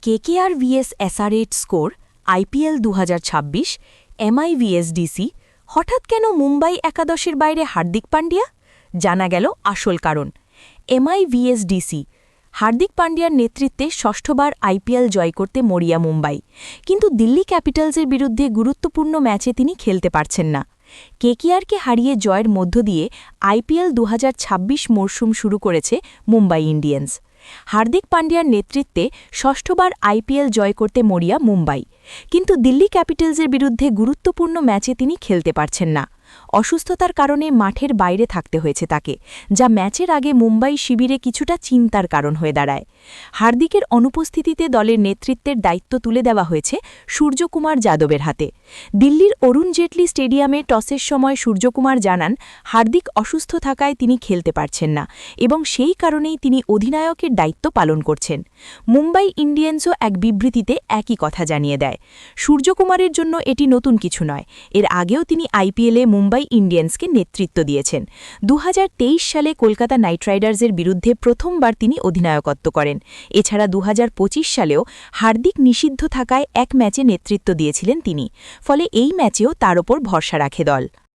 KKR vs SRH score IPL ২০২৬ MI vs DC হঠাৎ কেন মুম্বাই একাদশের বাইরে হার্দিক পান্ডিয়া জানা গেল আসল কারণ এমআই ভিএস ডিসি হার্দিক পান্ডিয়ার নেতৃত্বে ষষ্ঠবার আইপিএল জয় করতে মরিয়া মুম্বাই কিন্তু দিল্লি ক্যাপিটালসের বিরুদ্ধে গুরুত্বপূর্ণ ম্যাচে তিনি খেলতে পারছেন না কেকেআরকে হারিয়ে জয়ের মধ্য দিয়ে আইপিএল ২০২৬ মরশুম শুরু করেছে মুম্বাই ইন্ডিয়ান্স হার্দিক পান্ডিয়ার নেতৃত্বে ষষ্ঠবার আইপিএল জয় করতে মরিয়া মুম্বাই কিন্তু দিল্লি ক্যাপিটালসের বিরুদ্ধে গুরুত্বপূর্ণ ম্যাচে তিনি খেলতে পারছেন না অসুস্থতার কারণে মাঠের বাইরে থাকতে হয়েছে তাকে যা ম্যাচের আগে মুম্বাই শিবিরে কিছুটা চিন্তার কারণ হয়ে দাঁড়ায় হার্দিকের অনুপস্থিতিতে দলের নেতৃত্বের দায়িত্ব তুলে দেওয়া হয়েছে সূর্যকুমার যাদবের হাতে দিল্লির অরুণ জেটলি স্টেডিয়ামে টসের সময় সূর্যকুমার জানান হার্দিক অসুস্থ থাকায় তিনি খেলতে পারছেন না এবং সেই কারণেই তিনি অধিনায়কের দায়িত্ব পালন করছেন মুম্বাই ইন্ডিয়ান্সও এক বিবৃতিতে একই কথা জানিয়ে দেয় সূর্যকুমারের জন্য এটি নতুন কিছু নয় এর আগেও তিনি আইপিএলে মুম্বাই ইন্ডিয়ান্সকে নেতৃত্ব দিয়েছেন ২০২৩ সালে কলকাতা নাইট রাইডার্সের বিরুদ্ধে প্রথমবার তিনি অধিনায়কত্ব করেন এছাড়া ২০২৫ সালেও হার্দিক নিষিদ্ধ থাকায় এক ম্যাচে নেতৃত্ব দিয়েছিলেন তিনি ফলে এই ম্যাচেও তার ওপর ভরসা রাখে দল